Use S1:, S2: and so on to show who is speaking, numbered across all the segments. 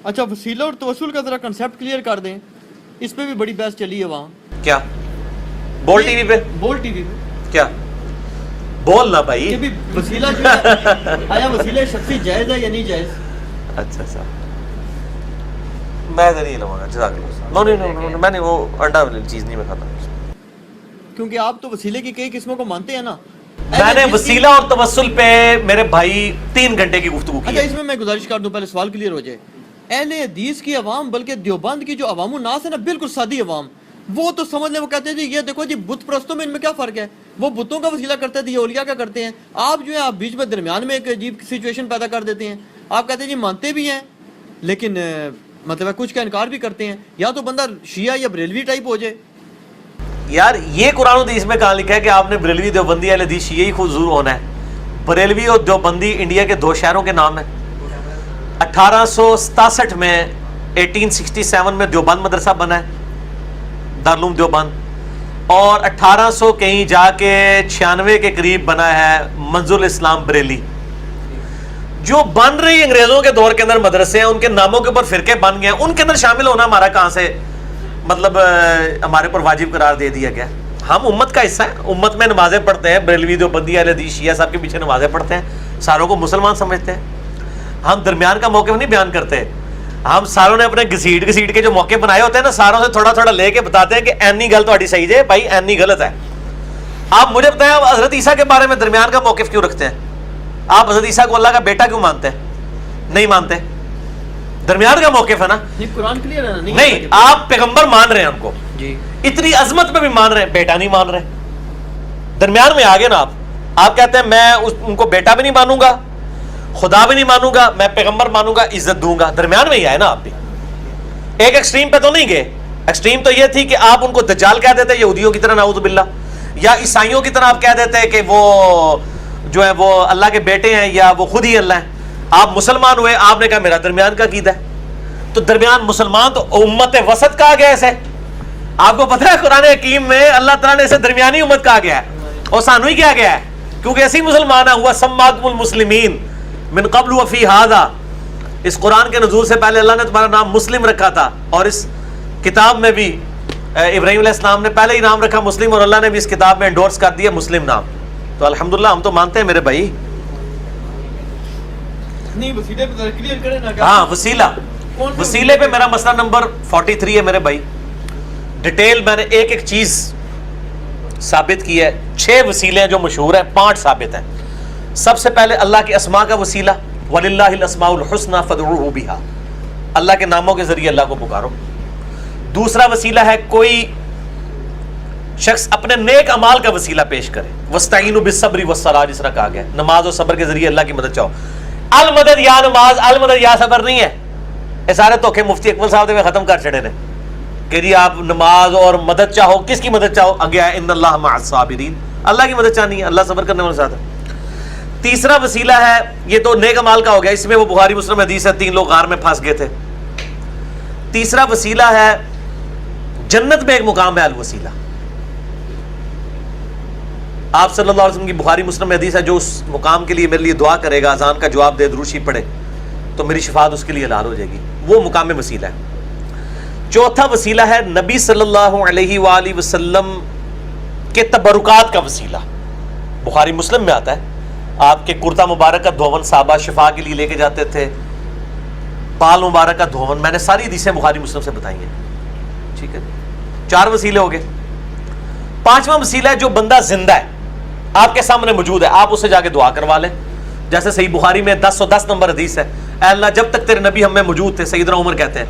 S1: اچھا وسیلہ اور توسل کا ذرا کنسیپٹ کلیئر کر دیں, اس پہ بھی بڑی بحث چلی ہے وہاں.
S2: کیا بول ٹی وی پہ؟
S1: بول ٹی وی پہ
S2: کیا بول نا بھائی
S1: کہ بھی وسیلہ جو ہے آیا وسیلہ شخصی جائز ہے یا نہیں جائز؟
S2: اچھا اچھا میں نہیں لوں گا, جزاک اللہ. میں نہیں وہ انڈا والی چیز نہیں میں کھاتا,
S1: کیونکہ آپ تو وسیلے کی کئی قسموں کو مانتے ہیں نا.
S2: میں نے وسیلہ اور توسل پہ میرے بھائی 3 گھنٹے کی گفتگو کی.
S1: اچھا اس میں گزارش کر دوں, پہلے سوال کلیئر ہو جائے. اہل حدیث کی عوام بلکہ دیوبند کی جو عوام الناس ہے نا, بالکل سادی عوام, وہ تو سمجھ لیں, وہ کہتے ہیں جی یہ دیکھو جی بت پرستوں میں ان میں کیا فرق ہے, وہ بتوں کا وسیلہ کرتے ہیں, یہ اولیاء کا کرتے ہیں. آپ جو ہے آپ بیچ میں درمیان میں ایک عجیب سچویشن پیدا کر دیتے ہیں. آپ کہتے ہیں جی مانتے بھی ہیں لیکن مطلب کچھ کا انکار بھی کرتے ہیں. یا تو بندہ شیعہ یا بریلوی ٹائپ ہو جائے.
S2: یار یہ قرآن و حدیث میں کہاں لکھا ہے کہ آپ نے بریلوی دیوبندی اہل حدیث شیعہ ہی خود ضرور ہونا ہے؟ بریلوی اور دیوبندی انڈیا کے 2 شہروں کے نام ہیں. 1867 میں 1867 میں دیوبند مدرسہ بنا ہے, دارالعلوم دیوبند, اور 1800 کہیں جا کے 96 کے قریب بنا ہے منظور الاسلام بریلی. جو بن رہی انگریزوں کے دور کے اندر مدرسے ہیں, ان کے ناموں کے اوپر فرقے بن گئے ہیں, ان کے اندر شامل ہونا ہمارا کہاں سے مطلب ہمارے پر واجب قرار دے دیا گیا. ہم امت کا حصہ ہیں, امت میں نمازیں پڑھتے ہیں, بریلوی دیوبندی اہل حدیث شیعہ صاحب کے پیچھے نمازیں پڑھتے ہیں, ساروں کو مسلمان سمجھتے ہیں. ہم درمیان کا موقف نہیں بیان کرتے, ہم ساروں نے اپنے گھسیٹ کے جو موقع بنائے ہوتے ہیں نا, ساروں سے تھوڑا تھوڑا لے کے بتاتے ہیں کہ اینی گل تہاڈی صحیح ہے بھائی, اینی غلط ہے. آپ مجھے بتائیں آپ حضرت عیسیٰ کے بارے میں درمیان کا موقف کیوں رکھتے ہیں؟ آپ حضرت عیسیٰ کو اللہ کا بیٹا کیوں مانتے ہیں؟ نہیں مانتے, درمیان کا موقف ہے نا.
S1: قرآن کلیئر ہے نا.
S2: نہیں, آپ پیغمبر مان رہے ہیں ان کو,
S1: جی
S2: اتنی عظمت میں بھی مان رہے ہیں, بیٹا نہیں مان رہے. درمیان میں آگے نا آپ کہتے ہیں میں ان کو بیٹا بھی نہیں مانوں گا, خدا بھی نہیں مانوں گا, میں پیغمبر مانوں گا, عزت دوں گا. درمیان میں ہی آئے نا آپ بھی, ایک ایکسٹریم پہ تو نہیں گئے. ایکسٹریم تو یہ تھی کہ آپ ان کو دجال کہہ دیتے یہودیوں کی طرح نعوذ باللہ, یا عیسائیوں کی طرح آپ کہہ دیتے کہ وہ جو ہے وہ اللہ کے بیٹے ہیں یا وہ خود ہی اللہ ہیں. آپ مسلمان ہوئے, آپ نے کہا میرا درمیان کا عقیدہ ہے. تو درمیان مسلمان تو امت وسط کہا گیا اسے. آپ کو پتہ ہے قرآن حکیم میں اللہ تعالیٰ نے اسے درمیانی امت کہا گیا ہے, اور سانو ہی کیا گیا ہے کیونکہ ایسی مسلمان ہے. ہوا سماکم المسلمین من قبل وفی ھذا, اس قرآن کے نزول سے پہلے اللہ نے تمہارا نام مسلم رکھا تھا, اور اس کتاب میں بھی ابراہیم علیہ السلام نے پہلے ہی نام رکھا مسلم, اور اللہ نے بھی اس کتاب میں انڈورس کر دیا مسلم نام. تو الحمدللہ ہم تو مانتے ہیں میرے بھائی.
S1: نہیں وسیلے پہ کلیئر کریں نا.
S2: ہاں وسیلے پہ میرا مسئلہ نمبر 43 ہے میرے بھائی. ڈیٹیل میں نے ایک ایک چیز ثابت کی ہے. 6 وسیلے ہیں جو مشہور ہیں, 5 ثابت ہیں. سب سے پہلے اللہ کے اسماء کا وسیلہ, وَلِلَّهِ الْأَسْمَاءُ الْحُسْنَى فَادْعُوهُ بِهَا, اللہ کے ناموں کے ذریعے اللہ کو پکارو. دوسرا وسیلہ ہے کوئی شخص اپنے نیک اعمال کا وسیلہ پیش کرے, وَاسْتَعِينُوا بِالصَّبْرِ وَالصَّلَاةِ, جس طرح کہا گیا نماز اور صبر کے ذریعے اللہ کی مدد چاہو. المدد یا نماز, المدد یا صبر نہیں ہے. یہ سارے دھوکے مفتی اکمل صاحب نے ختم کر چھڑے نے کہ جی آپ نماز اور مدد چاہو, کس کی مدد چاہو؟ آگے ہے ان اللہ مع الصابرین, اللہ کی مدد چاہنی ہے, اللہ صبر کرنے والے ساتھ ہے. تیسرا وسیلہ ہے, یہ تو نیک اعمال کا ہو گیا, اس میں وہ بخاری مسلم حدیث ہے 3 لوگ غار میں پھنس گئے تھے. تیسرا وسیلہ ہے جنت میں ایک مقام ہے الوسیلہ. آپ صلی اللہ علیہ وسلم کی بخاری مسلم حدیث ہے, جو اس مقام کے لیے میرے لیے دعا کرے گا, اذان کا جواب دے, درود شریف پڑھے, تو میری شفاعت اس کے لیے حلال ہو جائے گی. وہ مقام وسیلہ ہے. چوتھا وسیلہ ہے نبی صلی اللہ علیہ وآلہ وسلم کے تبرکات کا وسیلہ. بخاری مسلم میں آتا ہے, آپ کے کرتا مبارک کا دھون صحابہ شفا کے لیے لے کے جاتے تھے, بال مبارک کا دھون, میں نے ساری حدیثیں بخاری مسلم سے بتائی ہیں. ٹھیک ہے, 4 وسیلے ہو گئے. 5واں وسیلہ ہے جو بندہ زندہ ہے, آپ کے سامنے موجود ہے, آپ اسے جا کے دعا کروا لیں. جیسے صحیح بخاری میں 1010 نمبر حدیث ہے, اے اللہ جب تک تیرے نبی ہم میں موجود تھے, سیدنا عمر کہتے ہیں,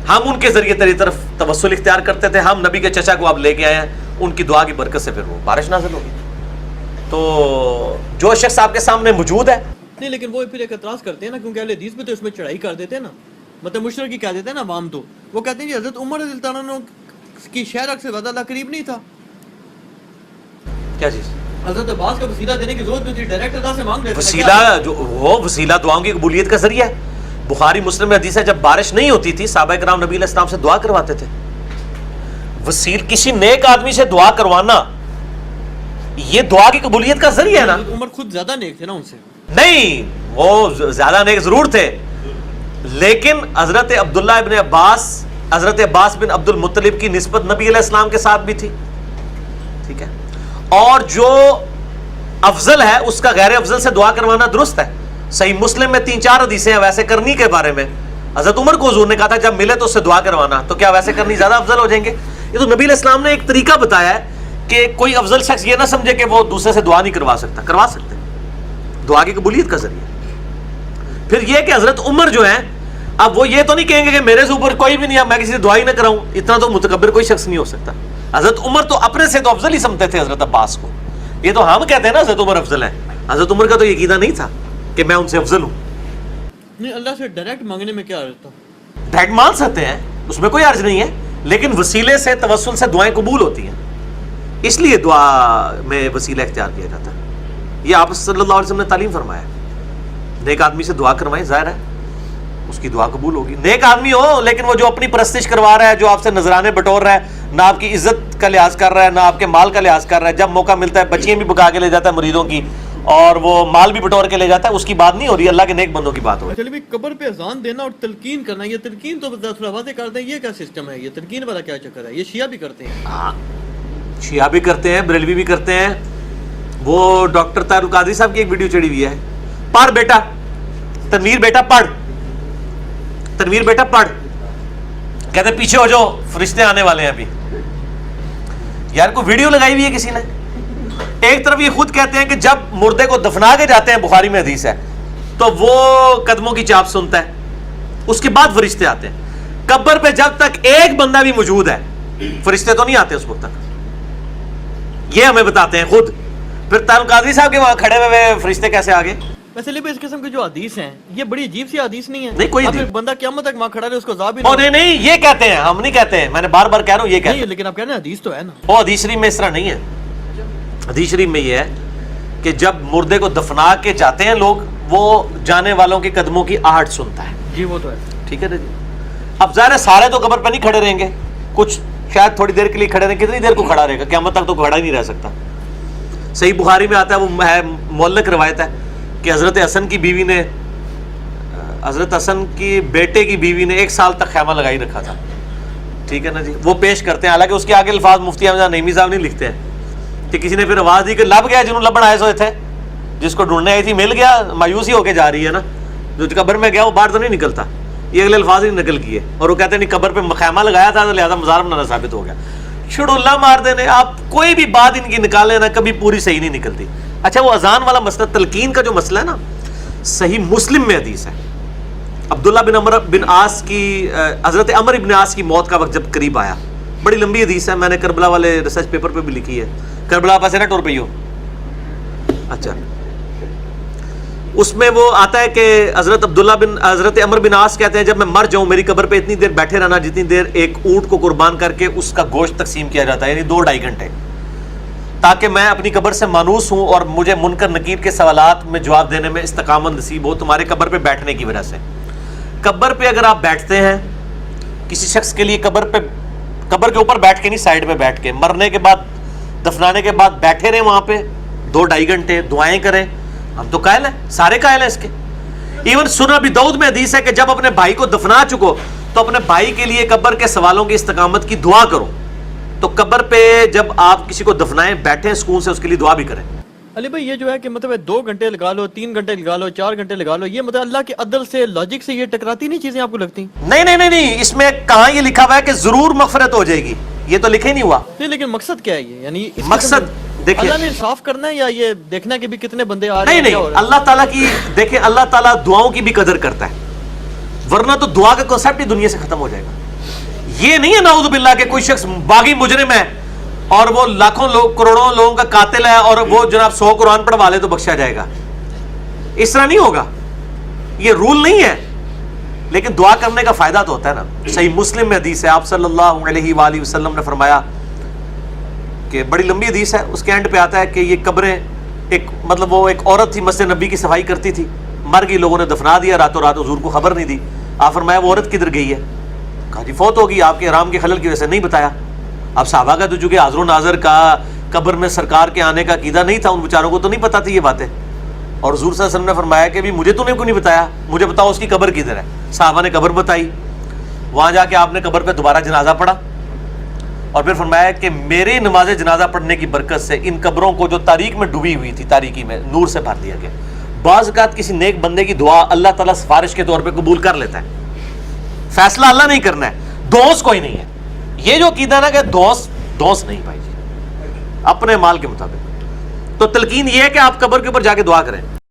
S2: ہم ان کے ذریعے تیری طرف توسل اختیار کرتے تھے, ہم نبی کے چچا کو اب لے کے آئے ہیں, ان کی دعا کی برکت سے پھر وہ بارش نازل ہوگی. تو جو شخص آپ کے سامنے موجود ہے.
S1: نہیں لیکن وہ پھر ایک اعتراض کرتے ہیں نا, کیونکہ اہل حدیث میں تو اس میں چڑھائی کر دیتے ہیں نا, مطلب مشرکی کہہ دیتے ہیں نا عوام, تو وہ کہتے ہیں کہ حضرت عمر رضی اللہ عنہ کی شہرک سے زیادہ اللہ قریب نہیں تھا.
S2: کیا چیز؟
S1: حضرت عباس کا وسیلہ دینے کی ضرورت نہیں تھی, ڈائریکٹ اللہ سے مانگ لیتے.
S2: وسیلہ جو وہ وسیلہ دعاؤں کی قبولیت کا ذریعہ ہے. بخاری مسلم میں حدیث ہے جب بارش نہیں ہوتی تھی صحابہ کرام نبی علیہ السلام سے دعا کرواتے تھے. وسیل کسی نیک آدمی سے دعا کروانا یہ دعا کی قبولیت کا ذریعہ ہے نا.
S1: عمر خود زیادہ نیک تھے نا ان سے.
S2: نہیں, وہ زیادہ نیک ضرور تھے, لیکن حضرت عبداللہ ابن عباس، حضرت عباس بن عبد المطلب کی نسبت نبی علیہ السلام کے ساتھ بھی تھی، ٹھیک ہے، اور جو افضل ہے اس کا غیر افضل سے دعا کروانا درست ہے. صحیح مسلم میں 3-4 حدیثیں ہیں ویسے کرنی کے بارے میں. حضرت عمر کو حضور نے کہا تھا جب ملے تو اس سے دعا کروانا، تو کیا ویسے کرنی زیادہ افضل ہو جائیں گے؟ یہ تو نبی علیہ السلام نے ایک طریقہ بتایا ہے کہ کوئی افضل شخص یہ نہ سمجھے کہ وہ دوسرے سے دعا نہیں کروا سکتا، کروا سکتے ہیں، دعا کی قبولیت کا ذریعہ. پھر یہ کہ حضرت عمر جو ہیں اب وہ یہ تو نہیں کہیں گے کہ میرے سے اوپر کوئی بھی نہیں ہے، میں کسی سے دعا ہی نہ کراؤں، اتنا تو متکبر کوئی شخص نہیں ہو سکتا. حضرت عمر تو اپنے سے تو افضل ہی سمجھتے تھے حضرت عباس کو. یہ تو ہم کہتے ہیں نا حضرت عمر افضل ہیں، حضرت عمر کا تو یہ عقیدہ نہیں تھا کہ میں ان سے افضل ہوں.
S1: نہیں، اللہ سے ڈائریکٹ مانگنے میں کیا حرج تھا؟
S2: ڈائریکٹ مان سکتے ہیں، اس میں کوئی حرج نہیں ہے، لیکن وسیلے سے توسل سے دعائیں قبول ہوتی ہیں، اس لیے دعا میں وسیلہ اختیار کیا جاتا ہے. یہ آپ صلی اللہ علیہ وسلم نے تعلیم فرمایا ہے. نیک آدمی سے دعا کروائیں، ظاہر ہے اس کی دعا قبول ہوگی. نیک آدمی ہو لیکن وہ جو اپنی پرستش کروا رہا ہے، جو آپ سے نذرانے بٹور رہا ہے، نہ آپ کی عزت کا لحاظ کر رہا ہے، نہ آپ کے مال کا لحاظ کر رہا ہے، جب موقع ملتا ہے بچیاں بھی بکا کے لے جاتا ہے مریدوں کی، اور وہ مال بھی بٹور کے لے جاتا ہے، اس کی بات نہیں ہو رہی، اللہ کے نیک بندوں کی بات ہو رہی ہے.
S1: چلیے بھائی، قبر پہ اذان دینا اور تلقین کرنا، یہ تلقین تو تھوڑا واضح کر دیں، یہ کیا سسٹم ہے؟ یہ تلقین والا کیا چکر ہے؟ یہ شیعہ بھی کرتے ہیں.
S2: ہاں، شیعہ بھی کرتے ہیں، بریلوی بھی کرتے ہیں. وہ ڈاکٹر طاہر القادری صاحب کی ایک ویڈیو چڑھی ہوئی ہے، پڑھ بیٹا تنویر، بیٹا پڑھ، تنویر بیٹا پڑھ، کہتے پیچھے ہو جاؤ فرشتے آنے والے ہیں ابھی. یار کو ویڈیو لگائی ہوئی ہے کسی نے. ایک طرف یہ خود کہتے ہیں کہ جب مردے کو دفنا کے جاتے ہیں، بخاری میں حدیث ہے، تو وہ قدموں کی چاپ سنتا ہے، اس کے بعد فرشتے آتے ہیں. قبر پہ جب تک ایک بندہ بھی موجود ہے فرشتے تو نہیں آتے اس وقت تک، یہ ہمیں بتاتے ہیں خود. پھر طاہر القادری صاحب کے وہاں کھڑے ہوئے فرشتے کیسے آگے؟
S1: ویسے لیے اس قسم کی جو حدیث ہیں یہ بڑی عجیب سی حدیث نہیں ہے؟
S2: نہیں، کوئی
S1: اب
S2: حدیث
S1: ایک بندہ قیامت تک وہاں کھڑا رہے، اس کو عذاب ہی
S2: نہیں. نہیں یہ کہتے ہیں، ہم نہیں کہتے ہیں، میں نے بار بار کہہ رہا ہوں یہ کہتے
S1: نہیں،
S2: ہیں.
S1: لیکن آپ کہہ رہے ہیں حدیث تو ہے نا.
S2: وہ حدیث شریف میں اس طرح نہیں ہے. حدیث شریف میں یہ ہے کہ جب مردے کو دفنا کے جاتے ہیں لوگ، وہ جانے والوں کے قدموں کی آہٹ سنتا ہے.
S1: جی وہ تو ہے.
S2: ٹھیک ہے نا جی. اب ظاہر ہے سارے تو قبر پہ نہیں کھڑے رہیں گے، کچھ شاید تھوڑی دیر کے لیے کھڑے رہیں. کتنی دیر کو کھڑا رہے گا؟ قیامت تک تو کھڑا ہی نہیں رہ سکتا. صحیح بخاری میں آتا ہے، وہ ہے معلق روایت ہے کہ حضرت حسن کی بیوی نے، حضرت حسن کی بیٹے کی بیوی نے 1 سال تک خیمہ لگائی رکھا تھا. ٹھیک ہے نا جی. وہ پیش کرتے ہیں، حالانکہ اس کے آگے الفاظ مفتی احمد نعیمی صاحب نہیں لکھتے ہیں کہ کسی نے پھر آواز دی کہ لب گیا جنہوں لبن آئے سوئے تھے، جس کو ڈھونڈنے آئی تھی مل گیا، مایوسی ہو کے جا رہی ہے نا، جو قبر میں گیا وہ باہر تو نہیں نکلتا. یہ اگلے الفاظ ہی نقل کیے، اور وہ کہتے ہیں نہیں قبر پہ خیمہ لگایا تھا تو لہٰذا مزار بنانا ثابت ہو گیا. چھڑو اللہ مار دینے. آپ کوئی بھی بات ان کی نکالیں نا، کبھی پوری صحیح نہیں نکلتی. اچھا وہ اذان والا مسئلہ، تلقین کا جو مسئلہ ہے نا، صحیح مسلم میں حدیث ہے. عبداللہ بن عمر بن عاص کی، حضرت عمر بن عاص کی موت کا وقت جب قریب آیا، بڑی لمبی حدیث ہے، میں نے کربلا والے ریسرچ پیپر پہ بھی لکھی ہے. کربلا پاس ہے نا ٹور پہ ہی ہو. اچھا اس میں وہ آتا ہے کہ حضرت عمر بن عاص کہتے ہیں جب میں مر جاؤں میری قبر پہ اتنی دیر بیٹھے رہنا جتنی دیر ایک اونٹ کو قربان کر کے اس کا گوشت تقسیم کیا جاتا ہے، یعنی 2-2.5 گھنٹے، تاکہ میں اپنی قبر سے مانوس ہوں اور مجھے منکر نکیر کے سوالات میں جواب دینے میں استقامت نصیب ہو تمہارے قبر پہ بیٹھنے کی وجہ سے. قبر پہ اگر آپ بیٹھتے ہیں کسی شخص کے لیے، قبر کے اوپر بیٹھ کے نہیں، سائڈ پہ بیٹھ کے، مرنے کے بعد دفنانے کے بعد بیٹھے رہیں وہاں پہ 2-2.5 گھنٹے، دعائیں کریں. ہم تو قائل ہیں، سارے قائل ہیں اس کے. ایون سنن ابی داؤد میں حدیث ہے کہ جب اپنے بھائی کو دفنا چکو تو اپنے بھائی کے لیے قبر کے سوالوں کی استقامت کی دعا کرو. تو قبر پہ جب آپ کسی کو دفنائیں، بیٹھیں سکون سے، اس کے لیے دعا بھی کریں.
S1: علی بھائی یہ جو ہے کہ مطلب 2 گھنٹے لگا لو، 3 گھنٹے لگا لو، 4 گھنٹے لگا لو، یہ مطلب اللہ کے عدل سے، لاجک سے یہ ٹکراتی نہیں چیزیں آپ کو لگتی؟
S2: نہیں، اس میں کہاں یہ لکھا ہوا ہے کہ ضرور مغفرت ہو جائے گی؟ یہ تو لکھا ہی نہیں ہوا.
S1: نہیں، لیکن مقصد کیا ہے یہ؟ یعنی
S2: مقصد دیکھیں،
S1: اللہ نے صاف کرنا ہے یا یہ دیکھنا کہ بھی کتنے بندے آ رہے ہیں؟
S2: نہیں، اللہ تعالیٰ کی دیکھیں، اللہ تعالیٰ دعاؤں کی بھی قدر کرتا ہے، ورنہ تو دعا کا کنسیپٹ ہی دنیا سے ختم ہو جائے گا. یہ نہیں ہے نعوذ باللہ کہ کوئی شخص باغی مجرم ہے اور وہ لاکھوں لوگ، کروڑوں لوگوں کا قاتل ہے اور وہ جناب 100 قرآن پڑھوا لے تو بخشا جائے گا. اس طرح نہیں ہوگا، یہ رول نہیں ہے. لیکن دعا کرنے کا فائدہ تو ہوتا ہے نا. صحیح مسلم میں حدیث ہے، آپ صلی اللہ علیہ وآلہ وسلم نے فرمایا کہ بڑی لمبی حدیث ہے، اس کے اینڈ پہ آتا ہے کہ یہ قبریں ایک، مطلب وہ ایک عورت تھی مسجد نبی کی صفائی کرتی تھی، مر گئی، لوگوں نے دفنا دیا راتوں رات، حضور کو خبر نہیں دی. آپ فرمایا وہ عورت کدھر گئی ہے؟ کہا جی فوت ہو گئی، آپ کے حرام کے خلل کی وجہ سے. نہیں بتایا. اب صحابہ کا تو چونکہ حاضر و ناظر کا قبر میں سرکار کے آنے کا عقیدہ نہیں تھا، ان بیچاروں کو تو نہیں پتا تھی یہ باتیں. اور حضور صلی اللہ علیہ وسلم نے فرمایا کہ بھی مجھے تو نے کیوں نہیں بتایا, مجھے بتاؤ اس کی قبر کدھر ہے. صحابہ نے قبر بتائی, وہاں جا کے آپ نے قبر پہ دوبارہ جنازہ پڑھا اور پھر فرمایا کہ میری نماز جنازہ پڑھنے کی برکت سے ان قبروں کو جو تاریک میں ڈوبی ہوئی تھی, تاریکی میں, نور سے بھر دیا گیا. بعض اوقات کسی نیک بندے کی دعا اللہ تعالیٰ سفارش کے طور پہ قبول کر لیتا ہے. فیصلہ اللہ نہیں کرنا ہے, دوست کوئی نہیں ہے. یہ جو عقیدہ نا کہ دوست نہیں بھائی جی, اپنے مال کے مطابق. تو تلقین یہ ہے کہ آپ قبر کے اوپر جا کے دعا کریں.